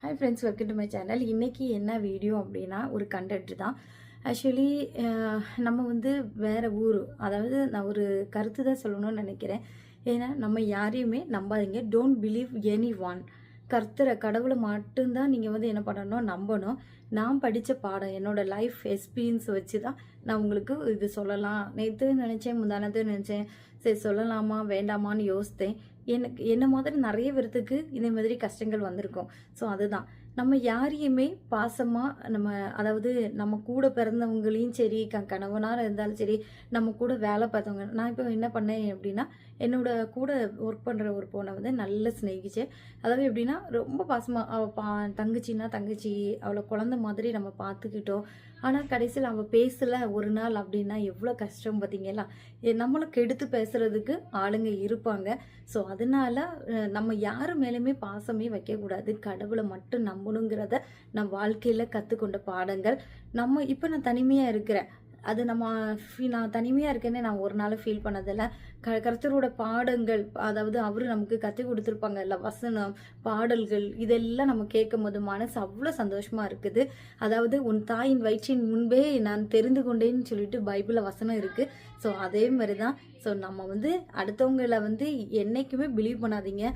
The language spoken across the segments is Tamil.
Hi friends, welcome to my channel. இன்றைக்கி என்ன வீடியோ அப்படின்னா ஒரு கண்டென்ட் தான். ஆக்சுவலி நம்ம வந்து வேறு ஊர், அதாவது நான் ஒரு கருத்து தான் சொல்லணும்னு நினைக்கிறேன். ஏன்னா நம்ம யாரையுமே நம்பாதீங்க. Don't believe any one. கடவுளை மட்டும்தான் நீங்கள் வந்து என்ன பண்ணணும், நம்பணும். நான் படித்த பாடம், என்னோடய லைஃப் எக்ஸ்பீரியன்ஸ் வச்சு தான் நான் உங்களுக்கு இது சொல்லலாம். நேற்று நினச்சேன், முந்தானத்து நினச்சேன், சரி சொல்லலாமா வேண்டாமான்னு யோசித்தேன். என்ன மாதிரி நிறைய பேர்த்துக்கு இதே மாதிரி கஷ்டங்கள் வந்திருக்கும். ஸோ அதுதான், நம்ம யாரையுமே பாசமாக அதாவது நம்ம கூட பிறந்தவங்களையும் சரி, கணவனாக இருந்தாலும் சரி, நம்ம கூட வேலை பார்த்தவங்க. நான் இப்போ என்ன பண்ணேன் அப்படின்னா, என்னோட கூட ஒர்க் பண்ணுற ஒரு பொண்ணை வந்து நல்ல ஸ்நேகிச்சேன். அதாவது எப்படின்னா, ரொம்ப பாசமாக அவள் தங்கச்சின்னா தங்கச்சி, அவளை குழந்த மாதிரி நம்ம பார்த்துக்கிட்டோம். ஆனால் கடைசியில் அவள் பேசலை ஒரு நாள் அப்படின்னா எவ்வளோ கஷ்டம் பார்த்தீங்களா. நம்மளை கெடுத்து பேசுகிறதுக்கு ஆளுங்க இருப்பாங்க. ஸோ அதனால் நம்ம யார் மேலேயுமே பாசமே வைக்கக்கூடாது. கடவுளை மட்டும் நம்பணுங்கிறத நான் வாழ்க்கையில் கற்றுக்கொண்ட பாடங்கள். இப்போ நான் தனிமையாக இருக்கிறேன், அது நான் தனிமையாக இருக்கேன்னு நான் ஒரு நாள் ஃபீல் பண்ணதில்லை. கர்த்தரோட பாடங்கள், அதாவது அவர் நமக்கு கற்றுக் கொடுத்துருப்பாங்கல்ல, வசனம், பாடல்கள், இதெல்லாம் நம்ம கேட்கும் போது மனசு அவ்வளோ சந்தோஷமாக இருக்குது. அதாவது உன் தாயின் வயிற்றின் முன்பே நான் தெரிந்து கொண்டேன்னு சொல்லிட்டு பைபிளில் வசனம் இருக்குது. ஸோ அதே மாதிரி தான். ஸோ நம்ம வந்து அடுத்தவங்களை வந்து என்றைக்குமே பிலீவ் பண்ணாதீங்க.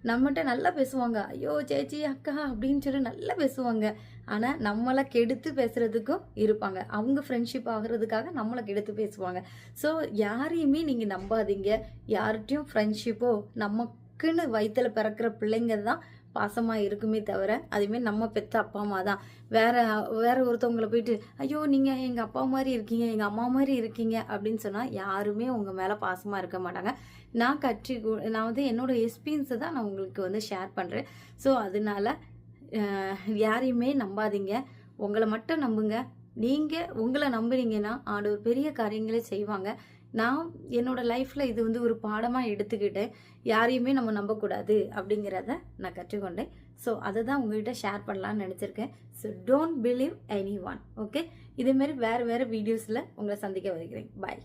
நம்மகிட்ட நல்லா பேசுவாங்க, ஐயோ சேச்சி அக்கா அப்படின்னு சொல்லி நல்லா பேசுவாங்க. ஆனால் நம்மளை கெடுத்து பேசுகிறதுக்கும் இருப்பாங்க. அவங்க ஃப்ரெண்ட்ஷிப் ஆகிறதுக்காக நம்மளை கெடுத்து பேசுவாங்க. ஸோ யாரையுமே நீங்கள் நம்பாதீங்க. யார்கிட்டையும் ஃப்ரெண்ட்ஷிப்போ, நமக்குன்னு வயிற்றில் பிறக்கிற பிள்ளைங்க தான் பாசமாக இருக்குமே தவிர, அதுமாரி நம்ம பெற்ற அப்பா அம்மா தான். வேற ஒருத்தவங்களை போயிட்டு, ஐயோ நீங்கள் எங்கள் அப்பா மாதிரி இருக்கீங்க, எங்கள் அம்மா மாதிரி இருக்கீங்க அப்படின்னு சொன்னால் யாருமே உங்கள் மேலே பாசமாக இருக்க மாட்டாங்க. நான் வந்து என்னோடய எக்ஸ்பீரியன்ஸை தான் நான் உங்களுக்கு வந்து ஷேர் பண்ணுறேன். ஸோ அதனால யாரையுமே நம்பாதீங்க. உங்களை மட்டும் நம்புங்க. நீங்கள் உங்களை நம்புனீங்கன்னா ஆண்டவர் பெரிய காரியங்களே செய்வாங்க. நான் என்னோடய லைஃப்பில் இது வந்து ஒரு பாடமாக எடுத்துக்கிட்டேன். யாரையுமே நம்ம நம்பக்கூடாது அப்படிங்கிறத நான் கற்றுக்கொண்டேன். ஸோ அதை தான் உங்கள்கிட்ட ஷேர் பண்ணலான்னு நினச்சிருக்கேன். So don't believe any one. Okay, இதேமாரி வேறு வீடியோஸில் உங்களை சந்திக்க வருகிறேன். பாய்.